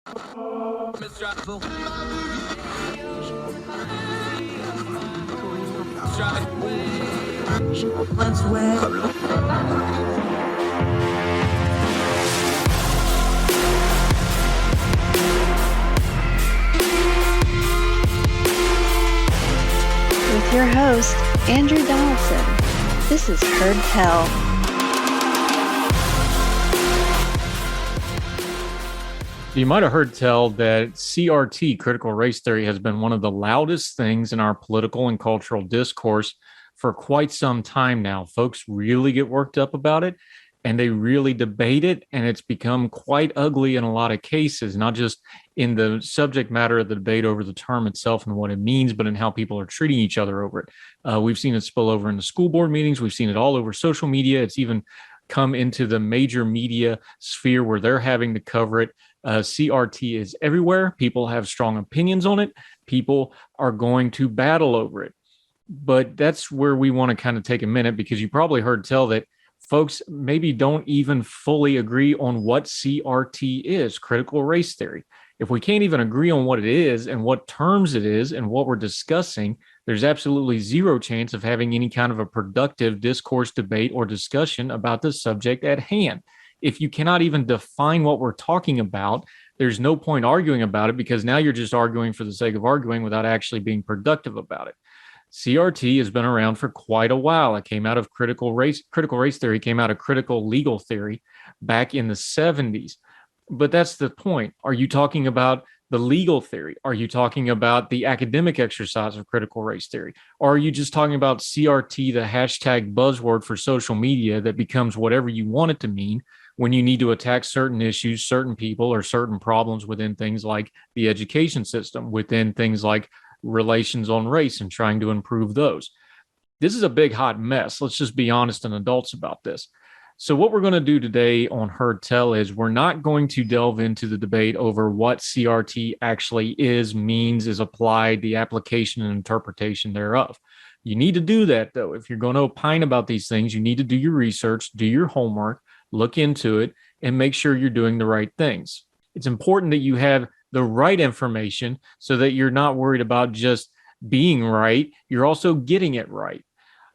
With your host, Andrew Donaldson. This is Heard Tell. You might have heard tell that CRT, critical race theory, has been one of the loudest things in our political and cultural discourse for quite some time now. Folks really get worked up about it, and they really debate it, and it's become quite ugly in a lot of cases, not just in the subject matter of the debate over the term itself and what it means, but in how people are treating each other over it. We've seen it spill over in the school board meetings. We've seen it all over social media. It's even come into the major media sphere where they're having to cover it. CRT is everywhere. People have strong opinions on it. People are going to battle over it. But that's where we want to kind of take a minute, because you probably heard tell that folks maybe don't even fully agree on what CRT is, critical race theory. If we can't even agree on what it is and what terms it is and what we're discussing, there's absolutely zero chance of having any kind of a productive discourse, debate, or discussion about the subject at hand. If you cannot even define what we're talking about, there's no point arguing about it, because now you're just arguing for the sake of arguing without actually being productive about it. CRT has been around for quite a while. It came out of critical race theory, came out of critical legal theory back in the 70s. But that's the point. Are you talking about the legal theory? Are you talking about the academic exercise of critical race theory? Or are you just talking about CRT, the hashtag buzzword for social media that becomes whatever you want it to mean when you need to attack certain issues, certain people, or certain problems within things like the education system, within things like relations on race and trying to improve those? This is a big hot mess. Let's just be honest and adults about this. So what we're going to do today on Heard Tell is we're not going to delve into the debate over what CRT actually is, means, is applied, the application and interpretation thereof. You need to do that, though. If you're going to opine about these things, you need to do your research, do your homework, look into it, and make sure you're doing the right things. It's important that you have the right information so that you're not worried about just being right. You're also getting it right.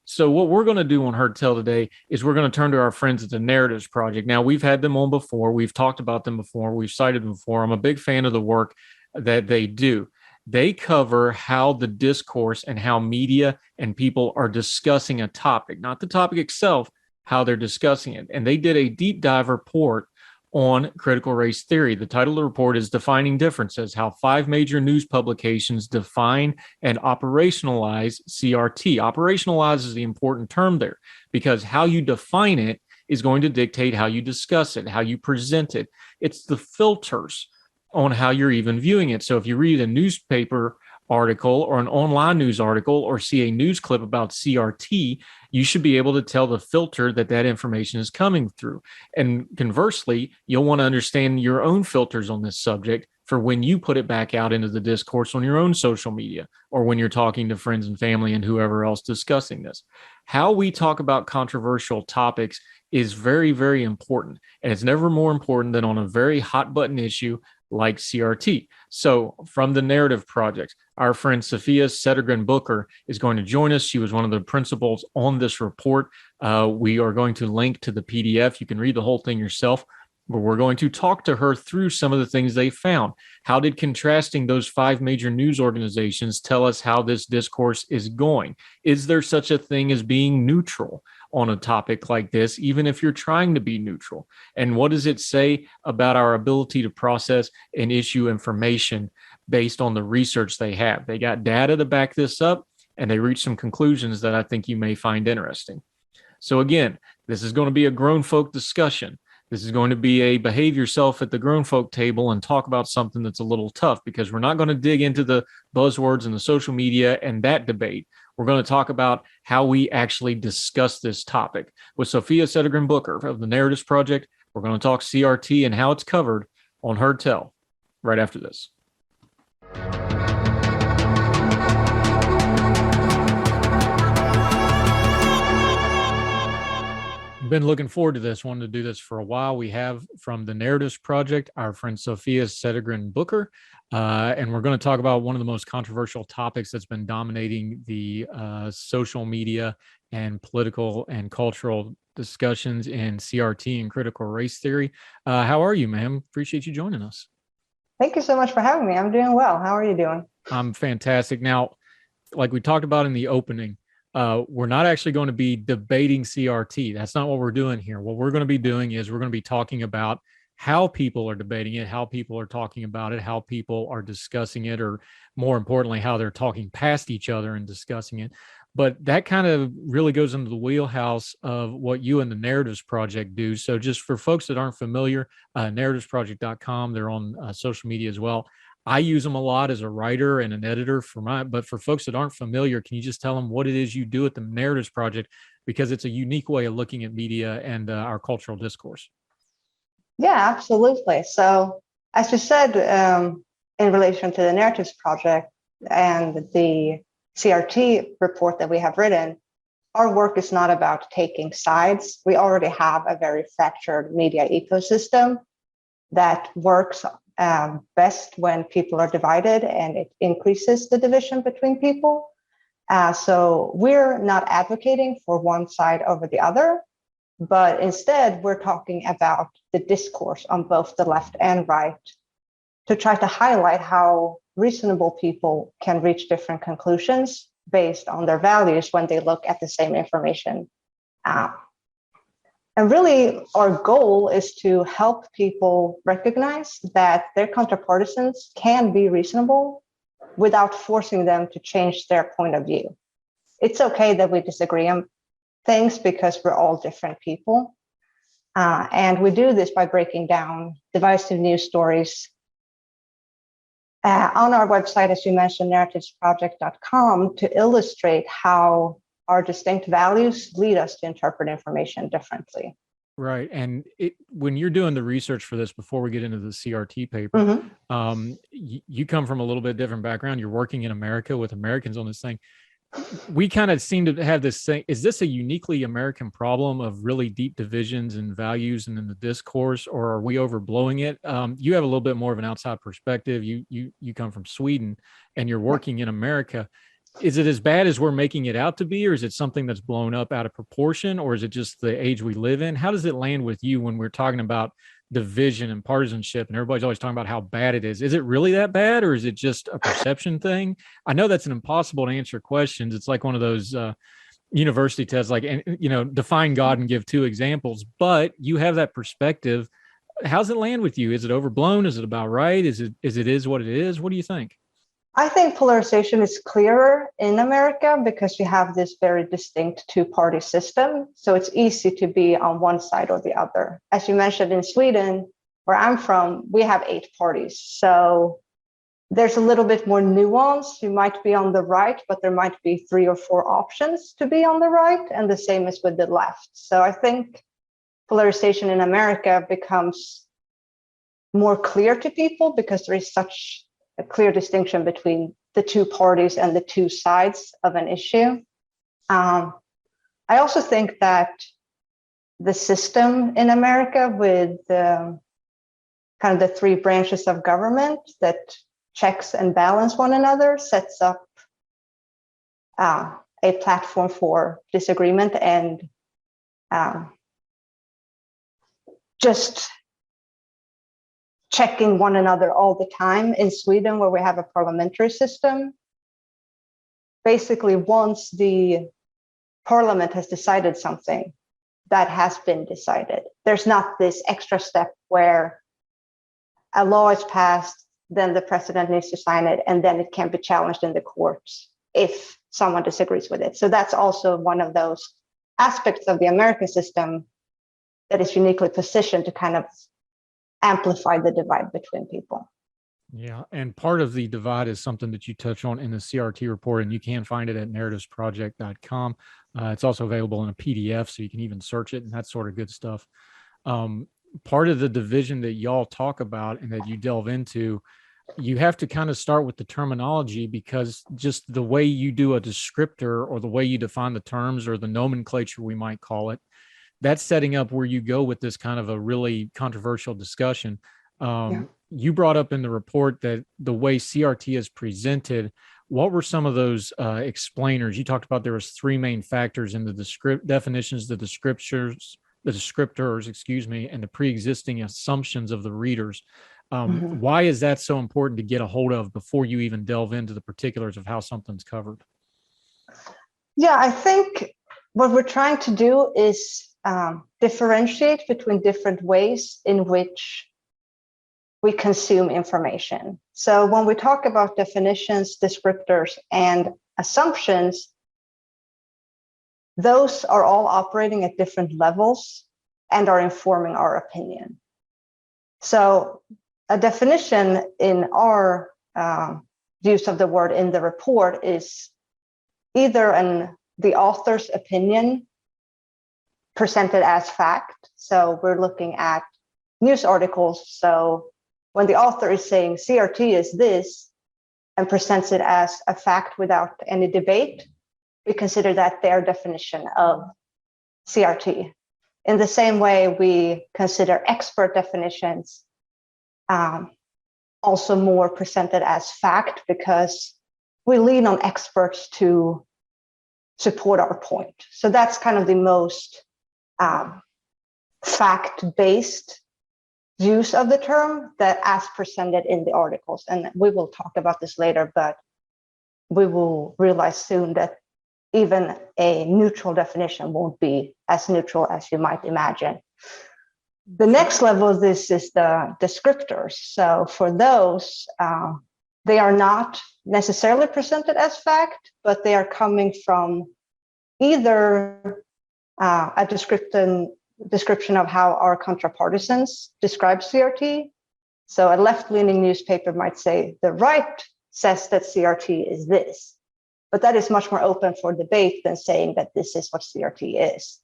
So what we're going to do on Heard Tell today is we're going to turn to our friends at the Narratives Project. Now, we've had them on before. We've talked about them before. We've cited them before. I'm a big fan of the work that they do. They cover how the discourse and how media and people are discussing a topic, not the topic itself, how they're discussing it. And they did a deep dive report on critical race theory. The title of the report is Defining Differences, How 5 Major News Publications Define and Operationalize CRT. Operationalize is the important term there, because how you define it is going to dictate how you discuss it, how you present it. It's the filters on how you're even viewing it. So if you read a newspaper article or an online news article or see a news clip about CRT, you should be able to tell the filter that that information is coming through. And conversely, you'll want to understand your own filters on this subject for when you put it back out into the discourse on your own social media or when you're talking to friends and family and whoever else discussing this. How we talk about controversial topics is very, very important. And it's never more important than on a very hot button issue like CRT. So from the Narrative Project, our friend Sofia Sedergren-Booker is going to join us. She was one of the principals on this report. We are going to link to the PDF. You can read the whole thing yourself, but we're going to talk to her through some of the things they found. How did contrasting those 5 major news organizations tell us how this discourse is going? Is there such a thing as being neutral on a topic like this, even if you're trying to be neutral? And what does it say about our ability to process and issue information based on the research they have? They got data to back this up, and they reached some conclusions that I think you may find interesting. So again, this is going to be a grown folk discussion. This is going to be a behave yourself at the grown folk table and talk about something that's a little tough, because we're not going to dig into the buzzwords and the social media and that debate. We're going to talk about how we actually discuss this topic. With Sofia Sedergren-Booker of the Narratives Project, we're going to talk CRT and how it's covered on Heard Tell right after this. been looking forward to this, wanted to do this for a while. We have from the Narratives Project, our friend Sofia Sedergren-Booker, and we're going to talk about one of the most controversial topics that's been dominating the social media and political and cultural discussions in CRT and critical race theory. How are you, ma'am? Appreciate you joining us. Thank you so much for having me. I'm doing well. How are you doing? I'm fantastic. Now, like we talked about in the opening, we're not actually going to be debating CRT. That's not what we're doing here. What we're going to be doing is we're going to be talking about how people are debating it, how people are talking about it, how people are discussing it, or more importantly, how they're talking past each other and discussing it. But that kind of really goes into the wheelhouse of what you and the Narratives Project do. So just for folks that aren't familiar, narrativesproject.com, they're on social media as well. I use them a lot as a writer and an editor but for folks that aren't familiar, can you just tell them what it is you do at the Narratives Project? Because it's a unique way of looking at media and our cultural discourse. Yeah, absolutely. So as you said, in relation to the Narratives Project and the CRT report that we have written, our work is not about taking sides. We already have a very fractured media ecosystem that works best when people are divided, and it increases the division between people. So we're not advocating for one side over the other, but instead we're talking about the discourse on both the left and right to try to highlight how reasonable people can reach different conclusions based on their values when they look at the same information. And really, our goal is to help people recognize that their counterpartisans can be reasonable without forcing them to change their point of view. It's okay that we disagree on things because we're all different people. And we do this by breaking down divisive news stories on our website, as you mentioned, narrativesproject.com, to illustrate how our distinct values lead us to interpret information differently. Right. And when you're doing the research for this, before we get into the CRT paper, you come from a little bit different background. You're working in America with Americans on this thing. We kind of seem to have this thing. Is this a uniquely American problem of really deep divisions and values and in the discourse, or are we overblowing it? You have a little bit more of an outside perspective. You come from Sweden and you're working in America. Is it as bad as we're making it out to be, or is it something that's blown up out of proportion, or is it just the age we live in? How does it land with you when we're talking about division and partisanship and everybody's always talking about how bad it is? Is it really that bad, or is it just a perception thing? I know that's an impossible to answer questions. It's like one of those university tests, like, define God and give two examples, but you have that perspective. How's it land with you? Is it overblown? Is it about right? Is it what it is? What do you think? I think polarization is clearer in America because we have this very distinct two-party system. So it's easy to be on one side or the other. As you mentioned, in Sweden, where I'm from, we have 8 parties. So there's a little bit more nuance. You might be on the right, but there might be 3 or 4 options to be on the right. And the same is with the left. So I think polarization in America becomes more clear to people because there is such a clear distinction between the two parties and the two sides of an issue. I also think that the system in America with kind of the 3 branches of government that checks and balance one another sets up a platform for disagreement and just checking one another all the time. In Sweden, where we have a parliamentary system, basically once the parliament has decided something, that has been decided. There's not this extra step where a law is passed, then the president needs to sign it, and then it can be challenged in the courts if someone disagrees with it. So that's also one of those aspects of the American system that is uniquely positioned to kind of amplify the divide between people. Yeah. And part of the divide is something that you touch on in the CRT report, and you can find it at narrativesproject.com. It's also available in a PDF, so you can even search it and that sort of good stuff. Part of the division that y'all talk about and that you delve into, you have to kind of start with the terminology, because just the way you do a descriptor or the way you define the terms or the nomenclature, we might call it, that's setting up where you go with this kind of a really controversial discussion. You brought up in the report that the way CRT is presented, what were some of those explainers? You talked about there was three main factors in the definitions, the descriptors, and the pre-existing assumptions of the readers. Why is that so important to get a hold of before you even delve into the particulars of how something's covered? Yeah, I think what we're trying to do is differentiate between different ways in which we consume information. So when we talk about definitions, descriptors, and assumptions, those are all operating at different levels and are informing our opinion. So a definition in our use of the word in the report is either the author's opinion presented as fact. So we're looking at news articles. So when the author is saying CRT is this and presents it as a fact without any debate, we consider that their definition of CRT. In the same way, we consider expert definitions also more presented as fact because we lean on experts to support our point. So that's kind of the most fact-based use of the term that as presented in the articles. And we will talk about this later, but we will realize soon that even a neutral definition won't be as neutral as you might imagine. The next level of this is the descriptors. So for those, they are not necessarily presented as fact, but they are coming from either a description of how our contrapartisans describe CRT. So a left-leaning newspaper might say, the right says that CRT is this, but that is much more open for debate than saying that this is what CRT is.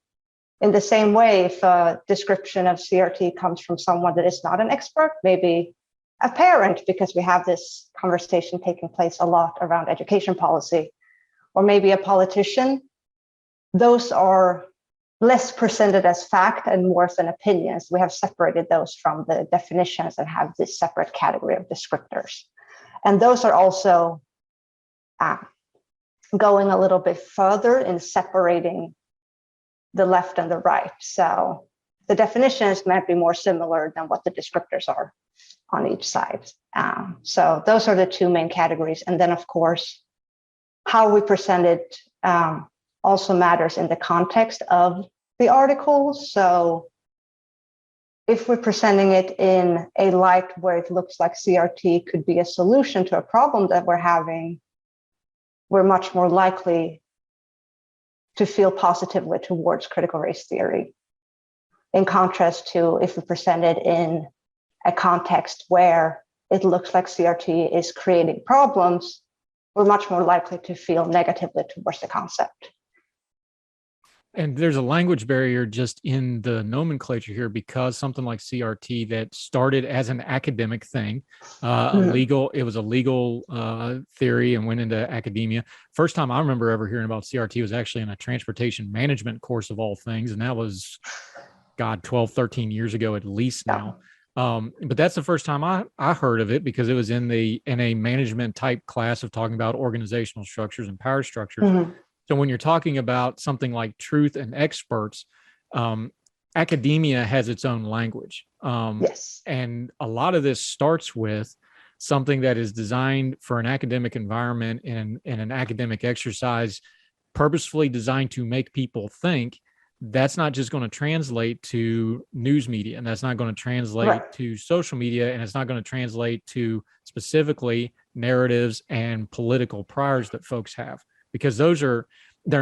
In the same way, if a description of CRT comes from someone that is not an expert, maybe a parent, because we have this conversation taking place a lot around education policy, or maybe a politician, those are less presented as fact and more as an opinions. We have separated those from the definitions and have this separate category of descriptors. And those are also going a little bit further in separating the left and the right. So the definitions might be more similar than what the descriptors are on each side. So those are the two main categories. And then, of course, how we present it also matters in the context of the article. So if we're presenting it in a light where it looks like CRT could be a solution to a problem that we're having, we're much more likely to feel positively towards critical race theory. In contrast to if we present it in a context where it looks like CRT is creating problems, we're much more likely to feel negatively towards the concept. And there's a language barrier just in the nomenclature here because something like CRT that started as an academic thing, it was a legal theory and went into academia. First time I remember ever hearing about CRT was actually in a transportation management course of all things. And that was, 12, 13 years ago at least now. But that's the first time I heard of it because it was in a management type class of talking about organizational structures and power structures. Mm-hmm. So when you're talking about something like truth and experts, academia has its own language. Yes. And a lot of this starts with something that is designed for an academic environment and an academic exercise, purposefully designed to make people think. That's not just going to translate to news media, and that's not going to translate to social media, and it's not going to translate to specifically narratives and political priors that folks have. Because they're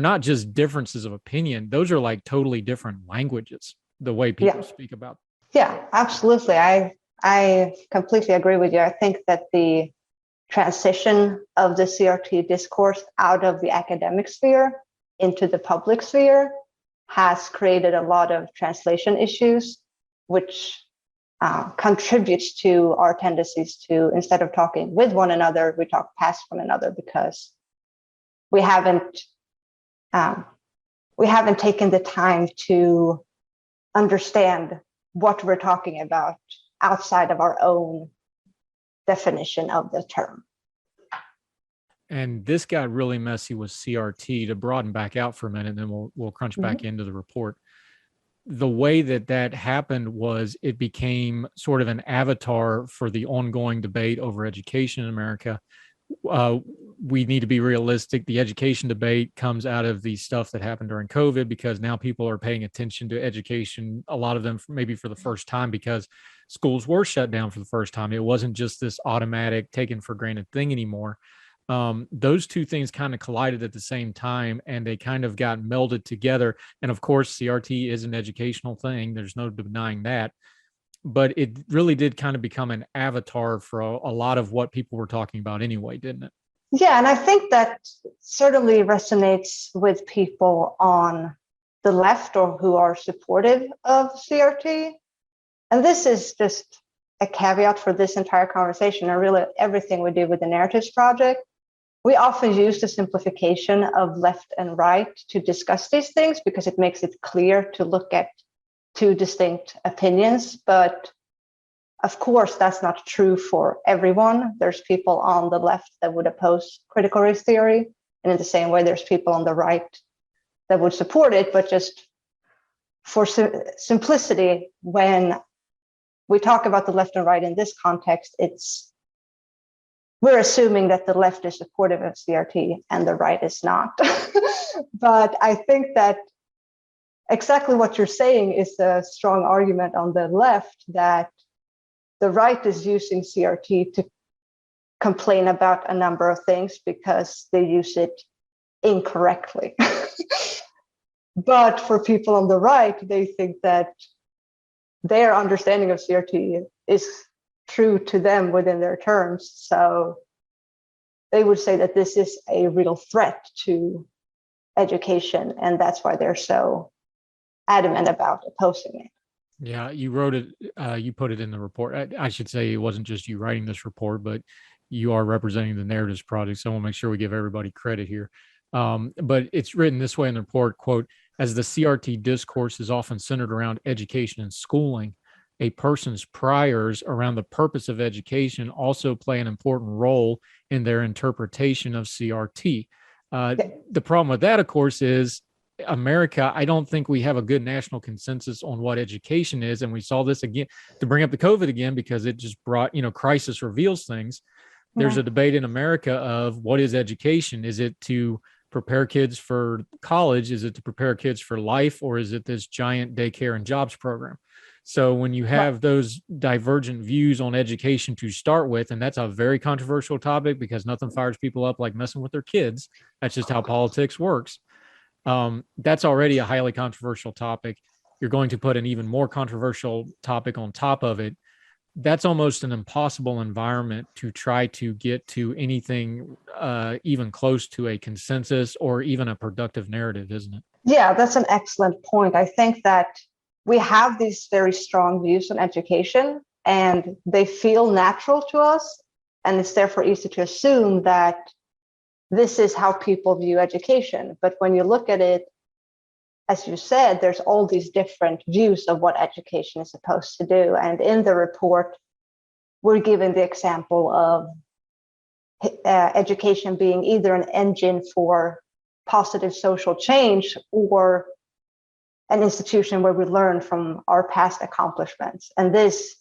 not just differences of opinion. Those are like totally different languages, the way people speak about. Yeah, absolutely. I completely agree with you. I think that the transition of the CRT discourse out of the academic sphere into the public sphere has created a lot of translation issues, which contributes to our tendencies to, instead of talking with one another, we talk past one another because we haven't taken the time to understand what we're talking about outside of our own definition of the term. And this got really messy with CRT. To broaden back out for a minute, and then we'll crunch back into the report. The way that happened was it became sort of an avatar for the ongoing debate over education in America. We need to be realistic. The education debate comes out of the stuff that happened during COVID, because now people are paying attention to education, a lot of them maybe for the first time, because schools were shut down for the first time. It wasn't just this automatic taken for granted thing anymore. Those two things kind of collided at the same time, and they kind of got melded together. And of course, CRT is an educational thing. There's no denying that. But it really did kind of become an avatar for a lot of what people were talking about anyway, didn't it? Yeah, and I think that certainly resonates with people on the left or who are supportive of CRT. And this is just a caveat for this entire conversation and really everything we do with the Narratives Project. We often use the simplification of left and right to discuss these things because it makes it clear to look at two distinct opinions. But of course, that's not true for everyone. There's people on the left that would oppose critical race theory. And in the same way, there's people on the right that would support it. But just for simplicity, when we talk about the left and right in this context, we're assuming that the left is supportive of CRT and the right is not. But I think that exactly what you're saying is a strong argument on the left, that the right is using CRT to complain about a number of things because they use it incorrectly. But for people on the right, they think that their understanding of CRT is true to them within their terms. So they would say that this is a real threat to education, and that's why they're so adamant about opposing it. Yeah, you wrote it, you put it in the report. I should say it wasn't just you writing this report, but you are representing the Narratives Project. So I want to make sure we give everybody credit here. But it's written this way in the report, quote, as the CRT discourse is often centered around education and schooling, a person's priors around the purpose of education also play an important role in their interpretation of CRT. The problem with that, of course, is America, I don't think we have a good national consensus on what education is. And we saw this again, to bring up the COVID again, because it just brought, crisis reveals things. There's a debate in America of what is education? Is it to prepare kids for college? Is it to prepare kids for life? Or is it this giant daycare and jobs program? So when you have those divergent views on education to start with, and that's a very controversial topic because nothing fires people up like messing with their kids. That's just how politics works. That's already a highly controversial topic. You're going to put an even more controversial topic on top of it. That's almost an impossible environment to try to get to anything even close to a consensus or even a productive narrative, isn't it? Yeah, that's an excellent point. I think that we have these very strong views on education, and they feel natural to us. And it's therefore easy to assume that this is how people view education. But when you look at it, as you said, there's all these different views of what education is supposed to do. And in the report, we're given the example of education being either an engine for positive social change or an institution where we learn from our past accomplishments. And this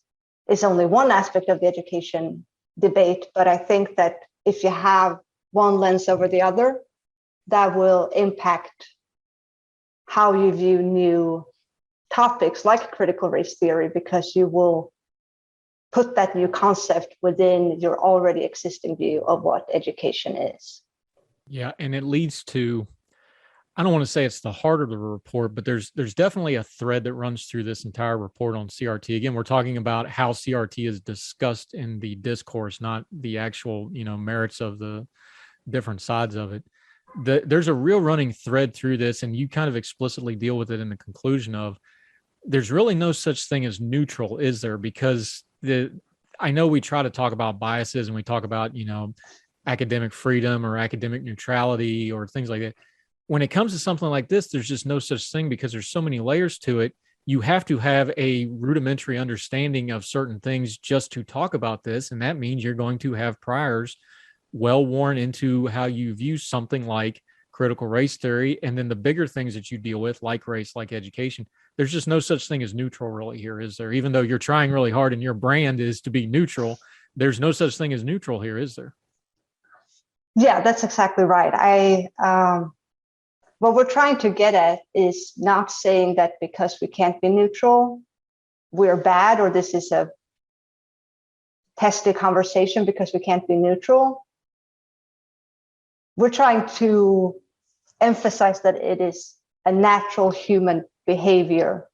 is only one aspect of the education debate. But I think that if you have one lens over the other, that will impact how you view new topics like critical race theory, because you will put that new concept within your already existing view of what education is. Yeah, and it leads to, I don't want to say it's the heart of the report, but there's definitely a thread that runs through this entire report on CRT. Again, we're talking about how CRT is discussed in the discourse, not the actual, merits of the different sides of it. There's a real running thread through this, and you kind of explicitly deal with it in the conclusion of there's really no such thing as neutral, is there? Because I know we try to talk about biases and we talk about, academic freedom or academic neutrality or things like that. When it comes to something like this, there's just no such thing because there's so many layers to it. you have to have a rudimentary understanding of certain things just to talk about this. And that means you're going to have priors well worn into how you view something like critical race theory. And then the bigger things that you deal with, like race, like education, there's just no such thing as neutral really here, is there? Even though you're trying really hard and your brand is to be neutral, there's no such thing as neutral here, is there? Yeah, that's exactly right. What we're trying to get at is not saying that because we can't be neutral, we're bad, or this is a testy conversation because we can't be neutral. We're trying to emphasize that it is a natural human behavior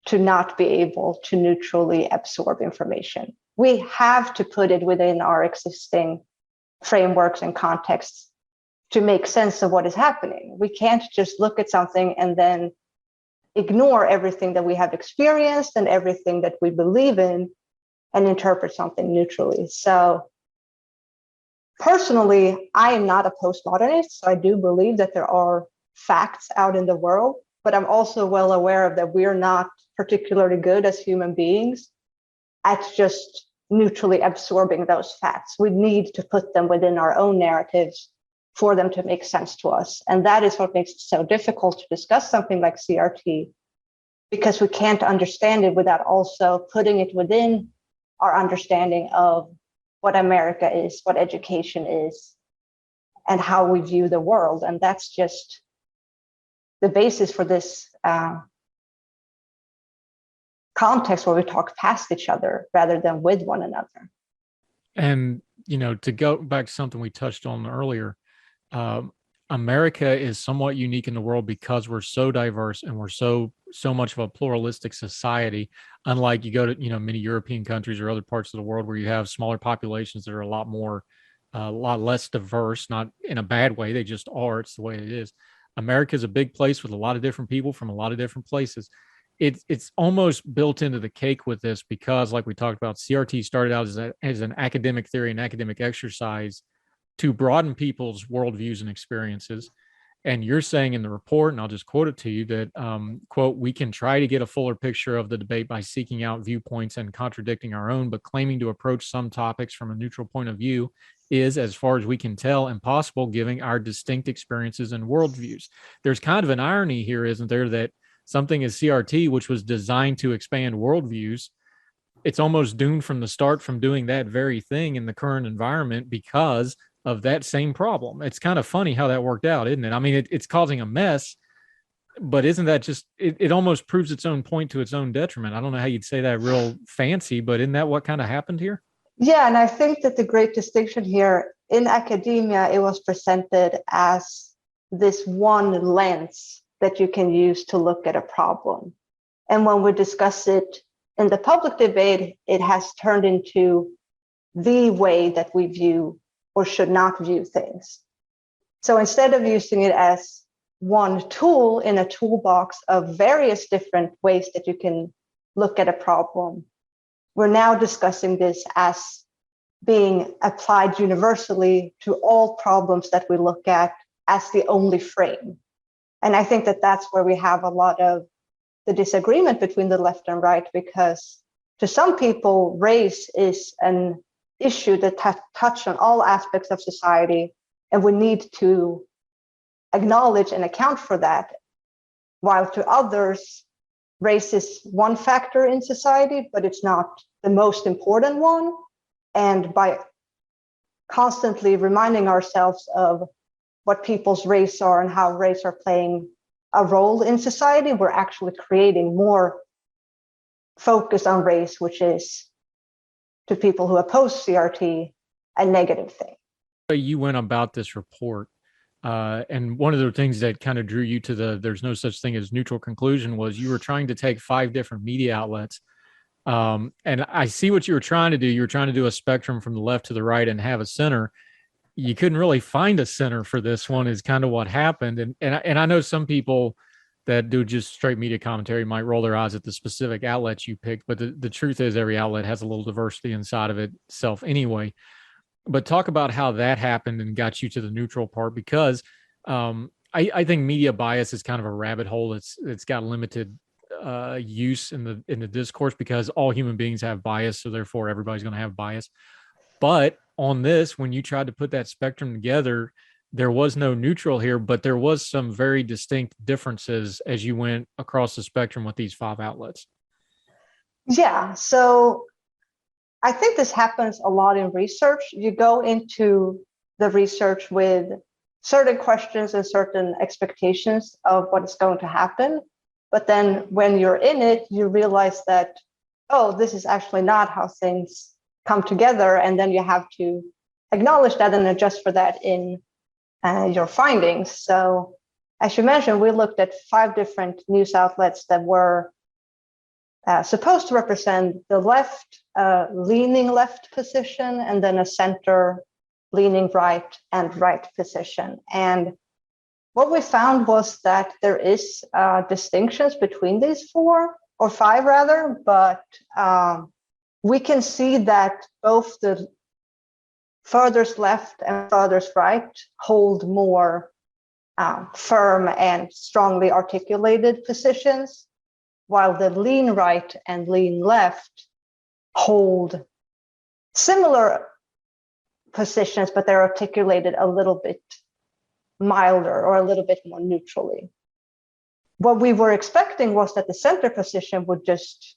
to not be able to neutrally absorb information. We have to put it within our existing frameworks and contexts to make sense of what is happening. We can't just look at something and then ignore everything that we have experienced and everything that we believe in and interpret something neutrally. So personally, I am not a postmodernist, so I do believe that there are facts out in the world, but I'm also well aware of that we're not particularly good as human beings at just neutrally absorbing those facts. We need to put them within our own narratives for them to make sense to us. And that is what makes it so difficult to discuss something like CRT, because we can't understand it without also putting it within our understanding of what America is, what education is, and how we view the world. And that's just the basis for this context where we talk past each other rather than with one another. And, to go back to something we touched on earlier, America is somewhat unique in the world because we're so diverse and we're so much of a pluralistic society. Unlike you go to, many European countries or other parts of the world where you have smaller populations that are a lot less diverse, not in a bad way. They just are. It's the way it is. America is a big place with a lot of different people from a lot of different places. It's almost built into the cake with this because, like we talked about, CRT started out as an academic theory and academic exercise to broaden people's worldviews and experiences. And you're saying in the report, and I'll just quote it to you, that, quote, we can try to get a fuller picture of the debate by seeking out viewpoints and contradicting our own, but claiming to approach some topics from a neutral point of view is, as far as we can tell, impossible given our distinct experiences and worldviews. There's kind of an irony here, isn't there, that something as CRT, which was designed to expand worldviews, it's almost doomed from the start from doing that very thing in the current environment because of that same problem. It's kind of funny how that worked out, isn't it? I mean, it's causing a mess, but isn't that just, it almost proves its own point to its own detriment. I don't know how you'd say that real fancy, but isn't that what kind of happened here? Yeah, and I think that the great distinction here in academia, it was presented as this one lens that you can use to look at a problem. And when we discuss it in the public debate, it has turned into the way that we view or should not view things. So instead of using it as one tool in a toolbox of various different ways that you can look at a problem, we're now discussing this as being applied universally to all problems that we look at as the only frame. And I think that that's where we have a lot of the disagreement between the left and right, because to some people, race is an issue that touch on all aspects of society, and we need to acknowledge and account for that. While to others, race is one factor in society, but it's not the most important one. And by constantly reminding ourselves of what people's race are and how race are playing a role in society, we're actually creating more focus on race, which is, to people who oppose CRT, a negative thing. You went about this report, and one of the things that kind of drew you to there's no such thing as neutral conclusion was you were trying to take 5 different media outlets. And I see what you were trying to do. You were trying to do a spectrum from the left to the right and have a center. You couldn't really find a center for this one is kind of what happened. And I know some people that do just straight media commentary might roll their eyes at the specific outlets you picked, but the truth is every outlet has a little diversity inside of itself anyway. But talk about how that happened and got you to the neutral part, because I think media bias is kind of a rabbit hole. It's got limited use in the discourse, because all human beings have bias, so therefore everybody's going to have bias. But on this, when you tried to put that spectrum together, there was no neutral here, but there was some very distinct differences as you went across the spectrum with these 5 outlets. Yeah, so I think this happens a lot in research. You go into the research with certain questions and certain expectations of what is going to happen. But then when you're in it, you realize that, oh, this is actually not how things come together. And then you have to acknowledge that and adjust for that in your findings. So as you mentioned, we looked at 5 different news outlets that were supposed to represent the left, leaning left position, and then a center leaning right and right position. And what we found was that there is distinctions between these 4 or 5 rather, but we can see that both the furthest left and furthest right hold more firm and strongly articulated positions, while the lean right and lean left hold similar positions, but they're articulated a little bit milder or a little bit more neutrally. What we were expecting was that the center position would just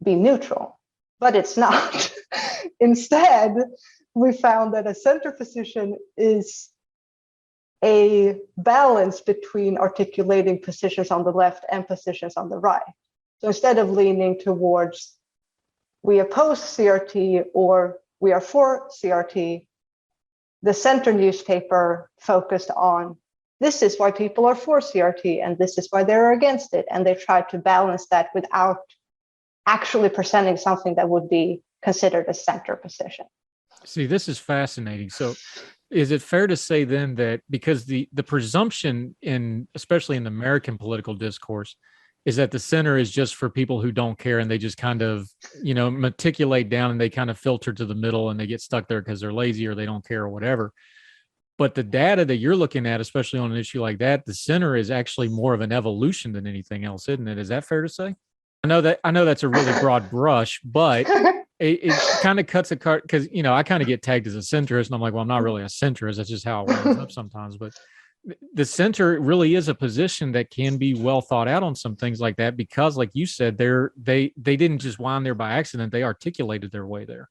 be neutral, but it's not. Instead, we found that a center position is a balance between articulating positions on the left and positions on the right. So instead of leaning towards we oppose CRT or we are for CRT, the center newspaper focused on this is why people are for CRT and this is why they're against it. And they tried to balance that without actually presenting something that would be considered a center position. See, this is fascinating. So is it fair to say then that because the presumption especially in the American political discourse is that the center is just for people who don't care and they just kind of, matriculate down and they kind of filter to the middle and they get stuck there because they're lazy or they don't care or whatever. But the data that you're looking at, especially on an issue like that, the center is actually more of an evolution than anything else, isn't it? Is that fair to say? I know that's a really broad brush, but it kind of cuts a cut because, I kind of get tagged as a centrist and I'm like, well, I'm not really a centrist. That's just how it winds up sometimes. But the center really is a position that can be well thought out on some things like that, because like you said, they didn't just wind there by accident. They articulated their way there.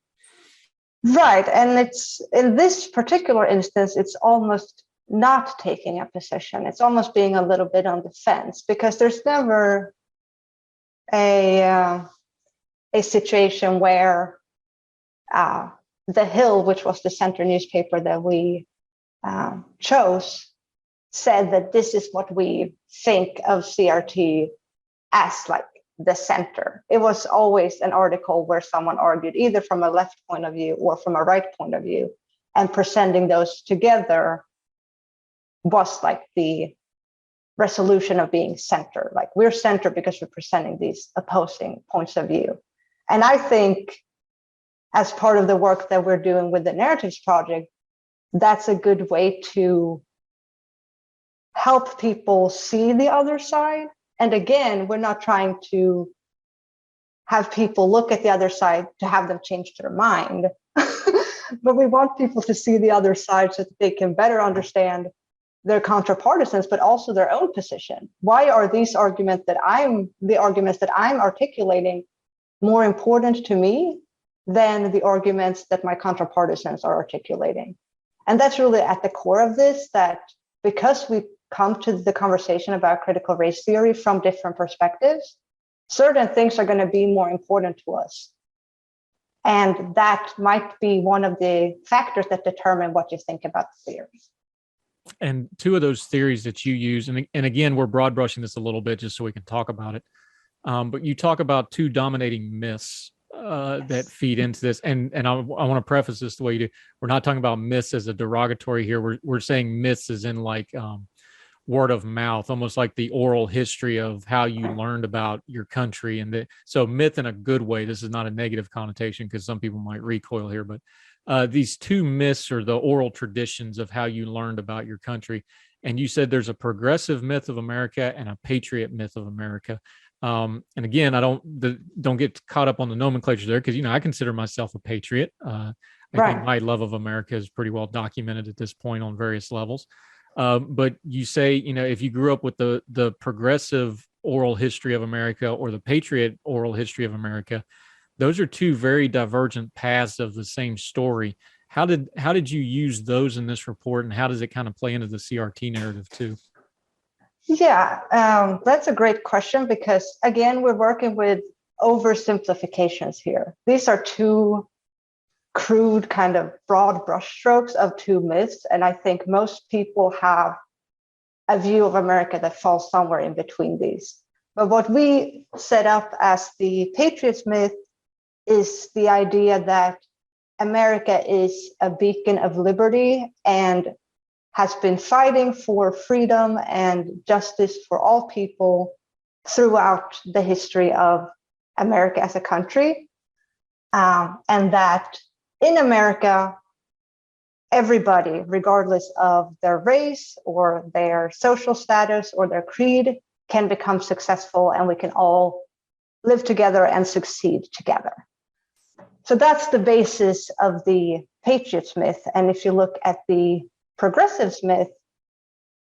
Right. And it's in this particular instance, it's almost not taking a position. It's almost being a little bit on the fence, because there's never a situation where The Hill, which was the center newspaper that we chose, said that this is what we think of CRT as like the center. It was always an article where someone argued either from a left point of view or from a right point of view, and presenting those together was like the resolution of being center. Like, we're center because we're presenting these opposing points of view. And I think as part of the work that we're doing with the Narratives Project, that's a good way to help people see the other side. And again, we're not trying to have people look at the other side to have them change their mind, but we want people to see the other side so that they can better understand their counterpartisans, but also their own position. Why are these arguments that I'm articulating more important to me than the arguments that my counterpartisans are articulating? And that's really at the core of this, that because we come to the conversation about critical race theory from different perspectives, certain things are going to be more important to us. And that might be one of the factors that determine what you think about the theory. And 2 of those theories that you use, and again, we're broad brushing this a little bit just so we can talk about it. But you talk about 2 dominating myths that feed into this. And I want to preface this the way you do. We're not talking about myths as a derogatory here. We're saying myths as in like word of mouth, almost like the oral history of how you learned about your country. And so myth in a good way. This is not a negative connotation because some people might recoil here, but these 2 myths are the oral traditions of how you learned about your country. And you said there's a progressive myth of America and a patriot myth of America. And again, don't get caught up on the nomenclature there, because I consider myself a patriot. I think my love of America is pretty well documented at this point on various levels. But you say, if you grew up with the progressive oral history of America or the patriot oral history of America, those are two very divergent paths of the same story. How did you use those in this report, and how does it kind of play into the CRT narrative too? Yeah, that's a great question, because again, we're working with oversimplifications here. These are two crude, kind of broad brushstrokes of two myths, and I think most people have a view of America that falls somewhere in between these. But what we set up as the Patriots myth is the idea that America is a beacon of liberty and has been fighting for freedom and justice for all people throughout the history of America as a country. And that in America, everybody, regardless of their race or their social status or their creed, can become successful, and we can all live together and succeed together. So that's the basis of the Patriots myth. And if you look at the Progressives myth,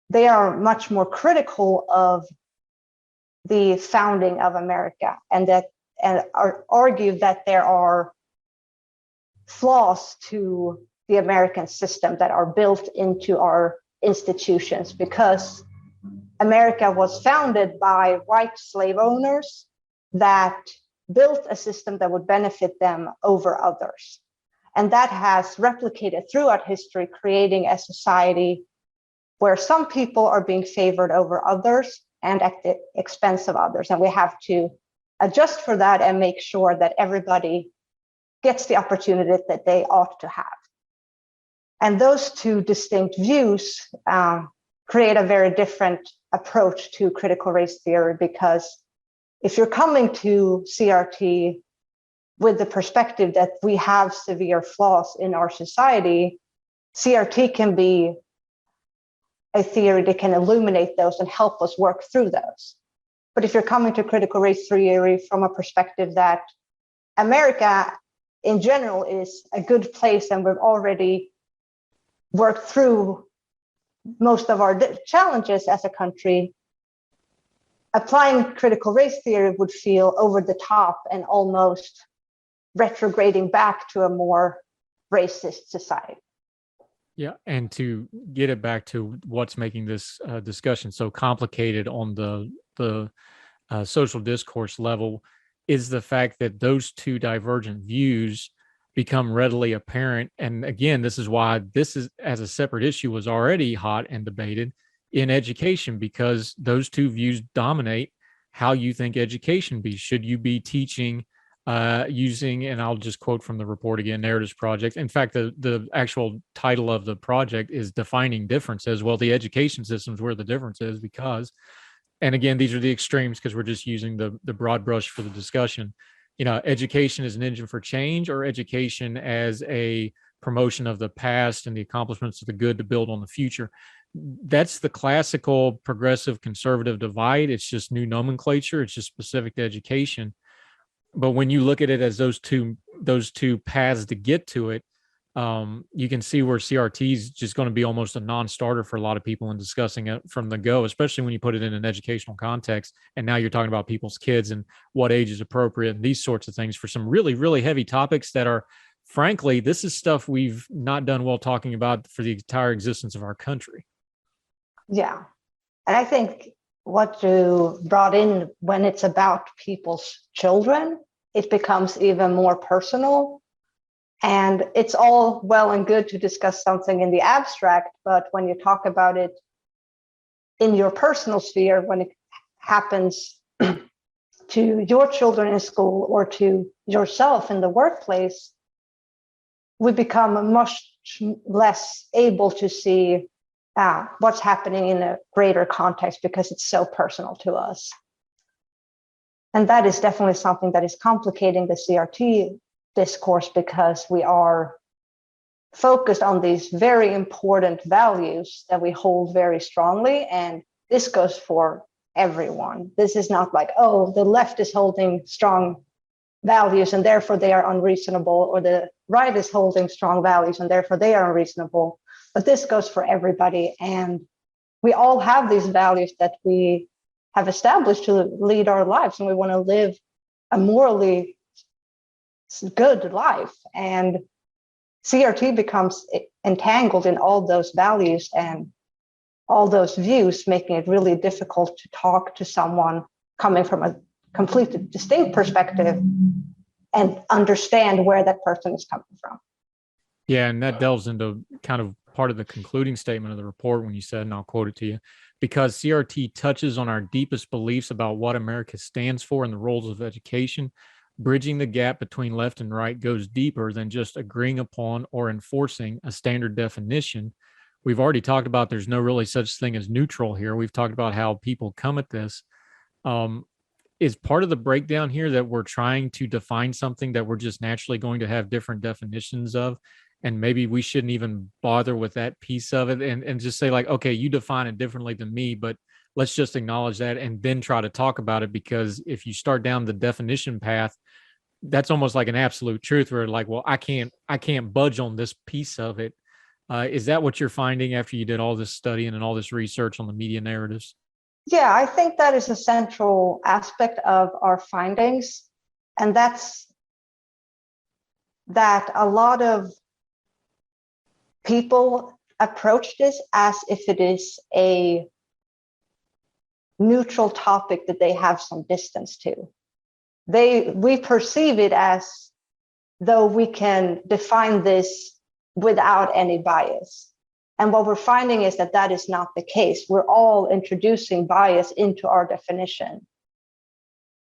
they are much more critical of the founding of America, and argue that there are flaws to the American system that are built into our institutions, because America was founded by white slave owners that built a system that would benefit them over others. And that has replicated throughout history, creating a society where some people are being favored over others and at the expense of others. And we have to adjust for that and make sure that everybody gets the opportunity that they ought to have. And those two distinct views create a very different approach to critical race theory, because if you're coming to CRT with the perspective that we have severe flaws in our society, CRT can be a theory that can illuminate those and help us work through those. But if you're coming to critical race theory from a perspective that America in general is a good place and we've already worked through most of our challenges as a country, applying critical race theory would feel over the top and almost retrograding back to a more racist society. Yeah, and to get it back to what's making this discussion so complicated on the social discourse level is the fact that those two divergent views become readily apparent. And again, this is why this is, as a separate issue, was already hot and debated in education, because those two views dominate how you think education be. Should you be teaching using, and I'll just quote from the report again, Narratives Project. In fact, the actual title of the project is Defining Differences. Well, the education system's where the difference is, because, and again, these are the extremes because we're just using the broad brush for the discussion. Education is an engine for change, or education as a promotion of the past and the accomplishments of the good to build on the future. That's the classical progressive conservative divide. It's just new nomenclature. It's just specific to education. But when you look at it as those two paths to get to it, you can see where CRT is just going to be almost a non-starter for a lot of people in discussing it from the go, especially when you put it in an educational context. And now you're talking about people's kids and what age is appropriate and these sorts of things for some really, really heavy topics that are, frankly, this is stuff we've not done well talking about for the entire existence of our country. Yeah. And I think what you brought in, when it's about people's children, it becomes even more personal. And it's all well and good to discuss something in the abstract, but when you talk about it in your personal sphere, when it happens to your children in school or to yourself in the workplace, we become much less able to see what's happening in a greater context, because it's so personal to us. And that is definitely something that is complicating the CRT discourse, because we are focused on these very important values that we hold very strongly. And this goes for everyone. This is not like, oh, the left is holding strong values and therefore they are unreasonable, or the right is holding strong values and therefore they are unreasonable. But this goes for everybody. And we all have these values that we have established to lead our lives, and we want to live a morally good life. And CRT becomes entangled in all those values and all those views, making it really difficult to talk to someone coming from a completely distinct perspective and understand where that person is coming from. Yeah, and that delves into kind of part of the concluding statement of the report when you said, and I'll quote it to you, because CRT touches on our deepest beliefs about what America stands for and the roles of education, bridging the gap between left and right goes deeper than just agreeing upon or enforcing a standard definition. We've already talked about there's no really such thing as neutral here. We've talked about how people come at this. Is part of the breakdown here that we're trying to define something that we're just naturally going to have different definitions of, and maybe we shouldn't even bother with that piece of it, and just say like, okay, you define it differently than me, but let's just acknowledge that and then try to talk about it. Because if you start down the definition path, that's almost like an absolute truth where like, well, I can't budge on this piece of it. Is that what you're finding after you did all this studying and all this research on the media narratives? Yeah, I think that is a central aspect of our findings. And that's that a lot of people approach this as if it is a neutral topic that they have some distance to. We perceive it as though we can define this without any bias. And what we're finding is that that is not the case. We're all introducing bias into our definition.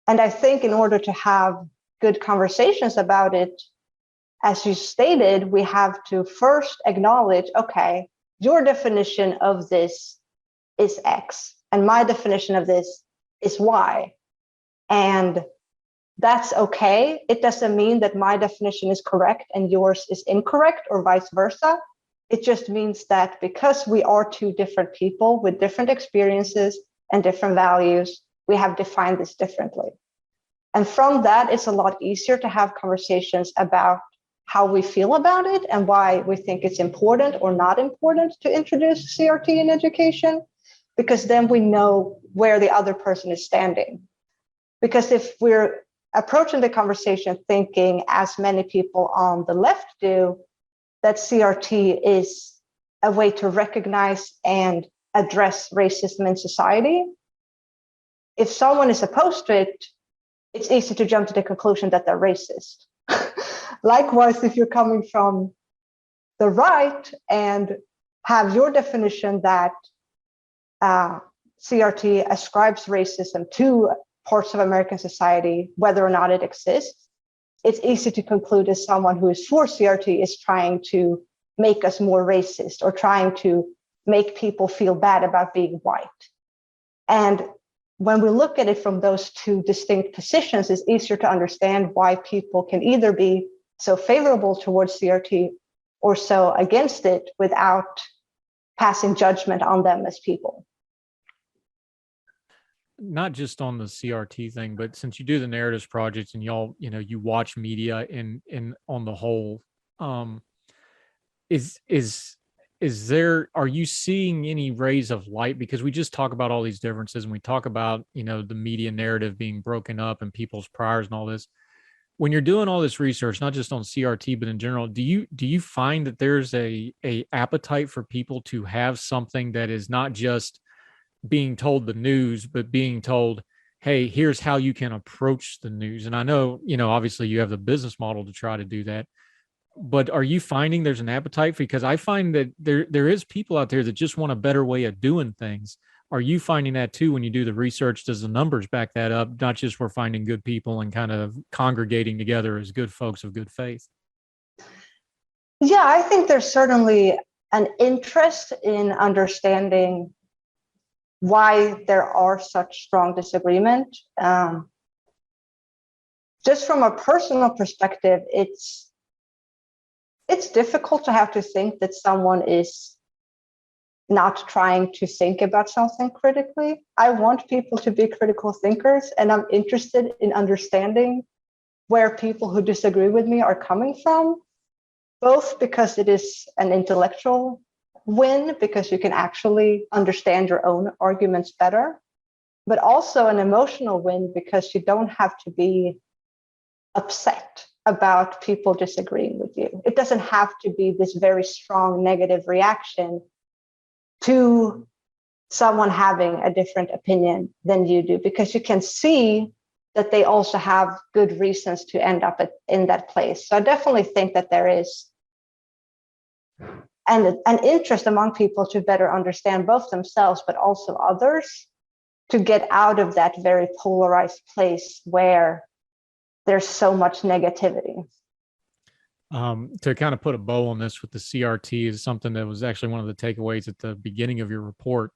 And I think in order to have good conversations about it, as you stated, we have to first acknowledge, okay, your definition of this is X, and my definition of this is Y. And that's okay. It doesn't mean that my definition is correct and yours is incorrect, or vice versa. It just means that because we are two different people with different experiences and different values, we have defined this differently. And from that, it's a lot easier to have conversations about how we feel about it and why we think it's important or not important to introduce CRT in education, because then we know where the other person is standing. Because if we're approaching the conversation thinking, as many people on the left do, that CRT is a way to recognize and address racism in society, if someone is opposed to it, it's easy to jump to the conclusion that they're racist. Likewise, if you're coming from the right and have your definition that CRT ascribes racism to parts of American society, whether or not it exists, it's easy to conclude as someone who is for CRT is trying to make us more racist or trying to make people feel bad about being white. And when we look at it from those two distinct positions, it's easier to understand why people can either be so favorable towards CRT or so against it without passing judgment on them as people. Not just on the CRT thing, but since you do the narratives projects and y'all, you watch media in on the whole, are you seeing any rays of light? Because we just talk about all these differences and we talk about, the media narrative being broken up and people's priors and all this. When you're doing all this research, not just on CRT, but in general, do you find that there's a appetite for people to have something that is not just being told the news, but being told, hey, here's how you can approach the news? And I know, obviously you have the business model to try to do that, but are you finding there's an appetite? Because I find that there is people out there that just want a better way of doing things. Are you finding that too when you do the research? Does the numbers back that up? Not just we're finding good people and kind of congregating together as good folks of good faith. Yeah, I think there's certainly an interest in understanding why there are such strong disagreement. Just from a personal perspective, it's difficult to have to think that someone is not trying to think about something critically. I want people to be critical thinkers, and I'm interested in understanding where people who disagree with me are coming from, both because it is an intellectual win, because you can actually understand your own arguments better, but also an emotional win because you don't have to be upset about people disagreeing with you. It doesn't have to be this very strong negative reaction to someone having a different opinion than you do, because you can see that they also have good reasons to end up in that place. So I definitely think that there is an interest among people to better understand both themselves, but also others, to get out of that very polarized place where there's so much negativity. To kind of put a bow on this with the CRT is something that was actually one of the takeaways at the beginning of your report.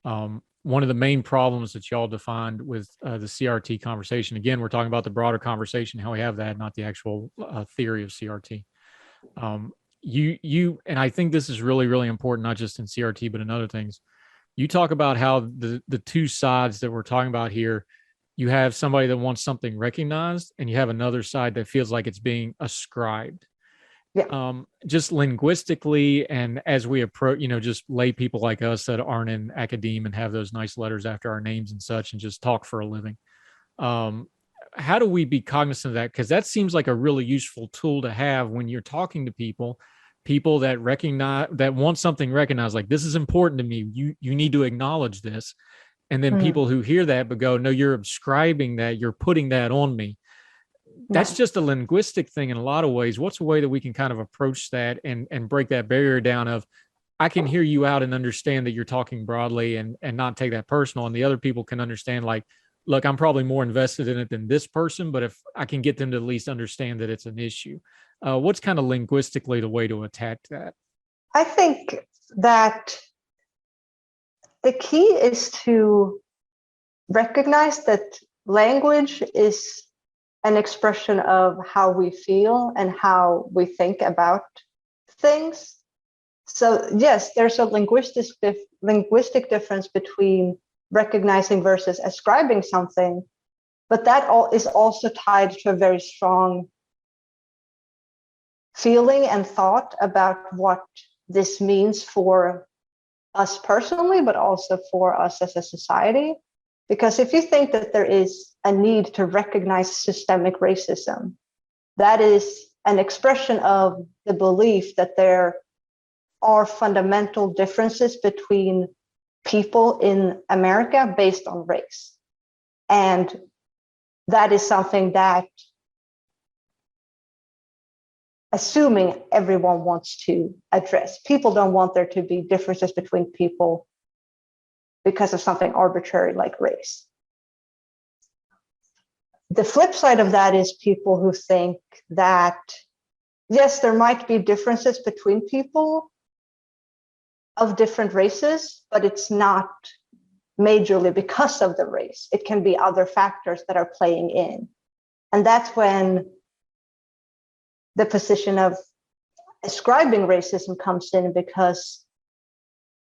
One of the main problems that y'all defined with the CRT conversation, again, we're talking about the broader conversation, how we have that, not the actual theory of CRT. You, and I think this is really, really important, not just in CRT, but in other things. You talk about how the two sides that we're talking about here, you have somebody that wants something recognized, and you have another side that feels like it's being ascribed. Yeah. Just linguistically, and as we approach, just lay people like us that aren't in academia and have those nice letters after our names and such, and just talk for a living. How do we be cognizant of that? Because that seems like a really useful tool to have when you're talking to people that recognize, that want something recognized, like this is important to me. You need to acknowledge this. And then people who hear that but go, no, you're ascribing that, you're putting that on me. That's just a linguistic thing in a lot of ways. What's a way that we can kind of approach that and break that barrier down of, I can hear you out and understand that you're talking broadly and not take that personal. And the other people can understand, like, look, I'm probably more invested in it than this person, but if I can get them to at least understand that it's an issue. What's kind of linguistically the way to attack that? I think that the key is to recognize that language is an expression of how we feel and how we think about things. So yes, there's a linguistic difference between recognizing versus ascribing something, but that is also tied to a very strong feeling and thought about what this means for us personally, but also for us as a society. Because if you think that there is a need to recognize systemic racism, that is an expression of the belief that there are fundamental differences between people in America based on race. And that is something that, assuming everyone wants to address, people don't want there to be differences between people because of something arbitrary like race. The flip side of that is people who think that, yes, there might be differences between people of different races, but it's not majorly because of the race. It can be other factors that are playing in. And that's when the position of ascribing racism comes in, because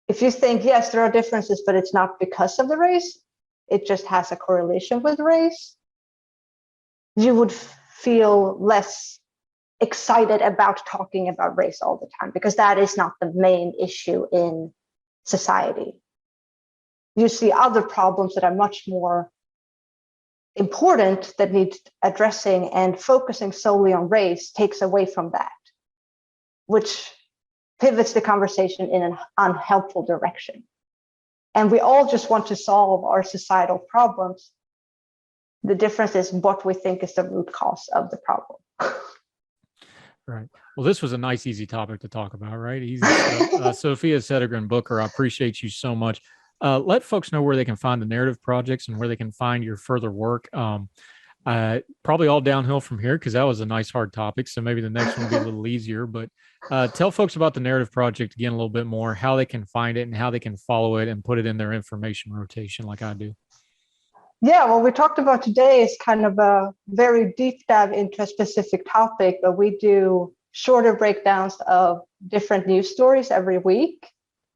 if you think, yes, there are differences, but it's not because of the race, it just has a correlation with race, you would feel less excited about talking about race all the time, because that is not the main issue in society. You see other problems that are much more important that need addressing, and focusing solely on race takes away from that, which pivots the conversation in an unhelpful direction. And we all just want to solve our societal problems. The difference is what we think is the root cause of the problem. Right. Well, this was a nice, easy topic to talk about, right? Easy stuff. Sofia Sedergren-Booker, I appreciate you so much. Let folks know where they can find the narrative projects and where they can find your further work. Probably all downhill from here, because that was a nice, hard topic. So maybe the next one will be a little easier. But tell folks about the narrative project again a little bit more, how they can find it and how they can follow it and put it in their information rotation like I do. Yeah, what we talked about today is kind of a very deep dive into a specific topic, but we do shorter breakdowns of different news stories every week.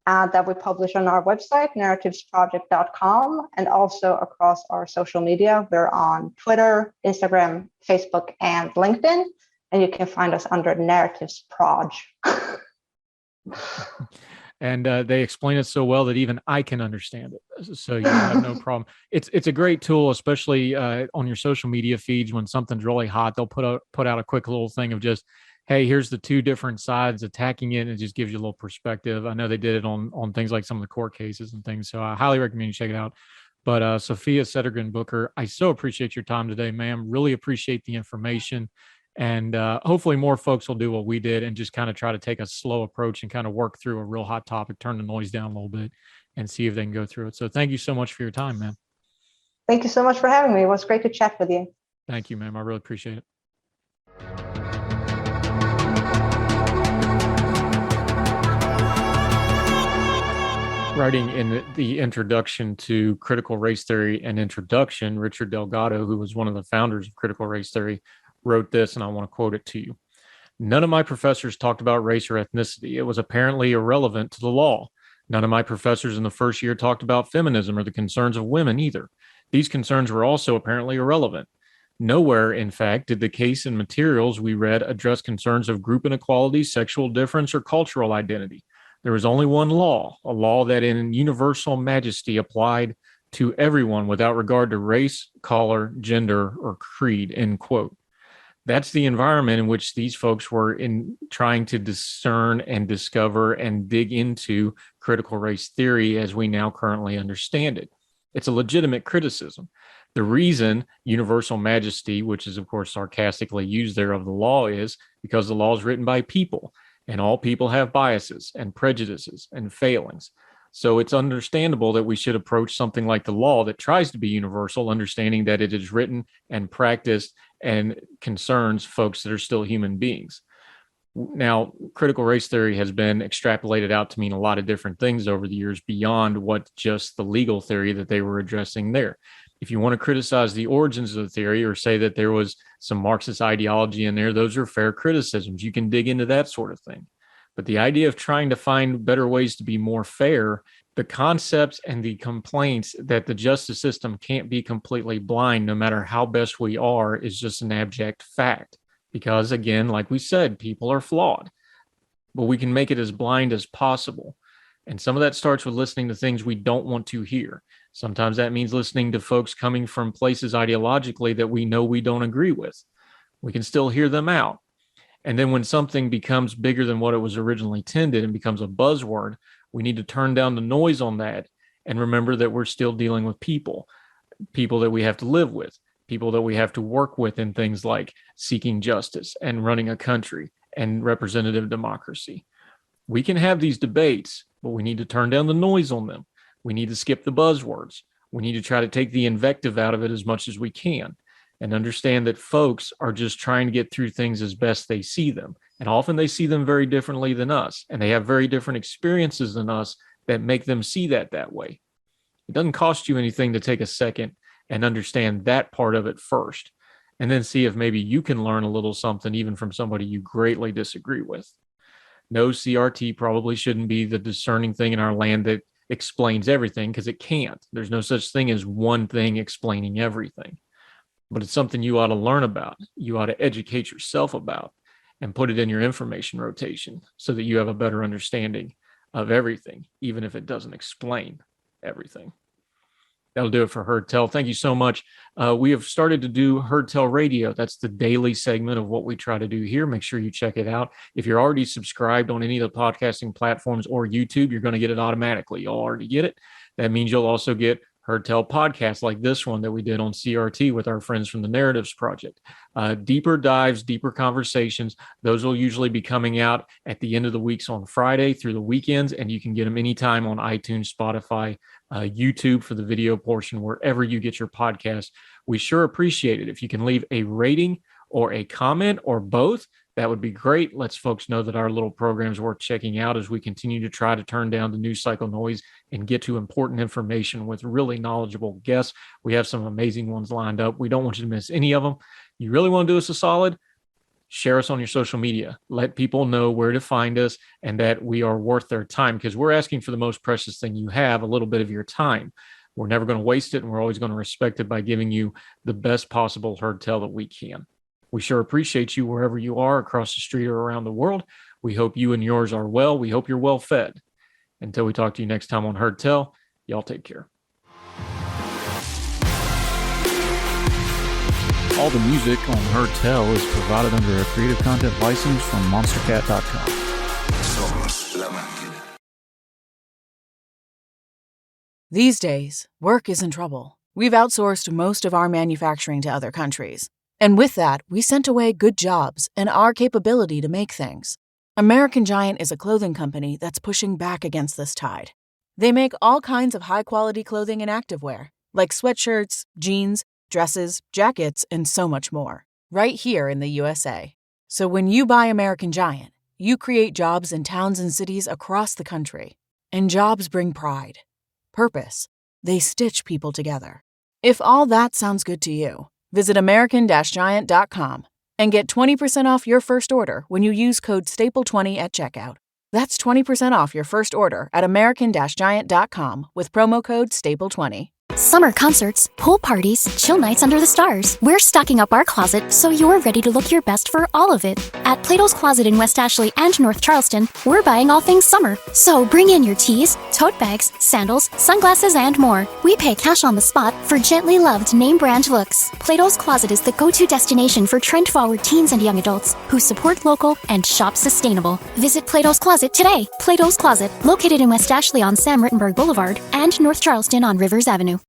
that we publish on our website, narrativesproject.com, and also across our social media. We're on Twitter, Instagram, Facebook, and LinkedIn, and you can find us under Narratives Proj. And they explain it so well that even I can understand it. So you have no problem. It's a great tool, especially on your social media feeds. When something's really hot, they'll put out a quick little thing of just, hey, here's the two different sides attacking it, and it just gives you a little perspective. I know they did it on things like some of the court cases and things, so I highly recommend you check it out. But Sofia Sedergren-Booker, I so appreciate your time today, ma'am. Really appreciate the information. And hopefully more folks will do what we did and just kind of try to take a slow approach and kind of work through a real hot topic, turn the noise down a little bit, and see if they can go through it. So thank you so much for your time, man. Thank you so much for having me. It was great to chat with you. Thank you, ma'am. I really appreciate it. Writing in the introduction to critical race theory and introduction, Richard Delgado, who was one of the founders of critical race theory, wrote this, and I want to quote it to you. None of my professors talked about race or ethnicity. It was apparently irrelevant to the law. None of my professors in the first year talked about feminism or the concerns of women either. These concerns were also apparently irrelevant. Nowhere, in fact, did the case and materials we read address concerns of group inequality, sexual difference, or cultural identity. There was only one law, a law that in universal majesty applied to everyone without regard to race, color, gender, or creed, end quote. That's the environment in which these folks were in trying to discern and discover and dig into critical race theory as we now currently understand it. It's a legitimate criticism. The reason universal majesty, which is of course sarcastically used there of the law, is because the law is written by people, and all people have biases and prejudices and failings. So it's understandable that we should approach something like the law that tries to be universal, understanding that it is written and practiced and concerns folks that are still human beings. Now, critical race theory has been extrapolated out to mean a lot of different things over the years beyond what just the legal theory that they were addressing there. If you want to criticize the origins of the theory or say that there was some Marxist ideology in there, those are fair criticisms. You can dig into that sort of thing. But the idea of trying to find better ways to be more fair, the concepts and the complaints that the justice system can't be completely blind no matter how best we are is just an abject fact. Because again, like we said, people are flawed, but we can make it as blind as possible. And some of that starts with listening to things we don't want to hear. Sometimes that means listening to folks coming from places ideologically that we know we don't agree with. We can still hear them out. And then when something becomes bigger than what it was originally intended and becomes a buzzword, we need to turn down the noise on that and remember that we're still dealing with people that we have to live with, people that we have to work with in things like seeking justice and running a country and representative democracy. We can have these debates, but we need to turn down the noise on them. We need to skip the buzzwords. We need to try to take the invective out of it as much as we can and understand that folks are just trying to get through things as best they see them. And often they see them very differently than us, and they have very different experiences than us that make them see that way. It doesn't cost you anything to take a second and understand that part of it first, and then see if maybe you can learn a little something even from somebody you greatly disagree with. No, CRT probably shouldn't be the discerning thing in our land that explains everything, because it can't. There's no such thing as one thing explaining everything. But it's something you ought to learn about. You ought to educate yourself about and put it in your information rotation so that you have a better understanding of everything, even if it doesn't explain everything. That'll do it for Heard Tell. Thank you so much. We have started to do Heard Tell Radio. That's the daily segment of what we try to do here. Make sure you check it out. If you're already subscribed on any of the podcasting platforms or YouTube, you're going to get it automatically. You'll already get it. That means you'll also get Heard Tell podcasts like this one that we did on CRT with our friends from the Narratives Project. Deeper dives, deeper conversations. Those will usually be coming out at the end of the weeks on Friday through the weekends, and you can get them anytime on iTunes, Spotify, YouTube for the video portion, wherever you get your podcast. We sure appreciate it. If you can leave a rating or a comment or both, that would be great. Lets folks know that our little program's worth checking out as we continue to try to turn down the news cycle noise and get to important information with really knowledgeable guests. We have some amazing ones lined up. We don't want you to miss any of them. You really want to do us a solid? share us on your social media. Let people know where to find us and that we are worth their time, because we're asking for the most precious thing you have, a little bit of your time. We're never going to waste it, and we're always going to respect it by giving you the best possible herd tell that we can. We sure appreciate you wherever you are, across the street or around the world. We hope you and yours are well. We hope you're well fed. Until we talk to you next time on Herd Tell, y'all take care. All the music on Herd Tell is provided under a Creative Content license from monstercat.com. These days, work is in trouble. We've outsourced most of our manufacturing to other countries. And with that, we sent away good jobs and our capability to make things. American Giant is a clothing company that's pushing back against this tide. They make all kinds of high-quality clothing and activewear, like sweatshirts, jeans, dresses, jackets, and so much more, right here in the USA. So when you buy American Giant, you create jobs in towns and cities across the country. And jobs bring pride, purpose. They stitch people together. If all that sounds good to you, visit American-Giant.com and get 20% off your first order when you use code STAPLE20 at checkout. That's 20% off your first order at American-Giant.com with promo code STAPLE20. Summer concerts, pool parties, chill nights under the stars. We're stocking up our closet so you're ready to look your best for all of it. At Plato's Closet in West Ashley and North Charleston, we're buying all things summer. So bring in your tees, tote bags, sandals, sunglasses, and more. We pay cash on the spot for gently loved name brand looks. Plato's Closet is the go-to destination for trend-forward teens and young adults who support local and shop sustainable. Visit Plato's Closet today. Plato's Closet, located in West Ashley on Sam Rittenberg Boulevard and North Charleston on Rivers Avenue.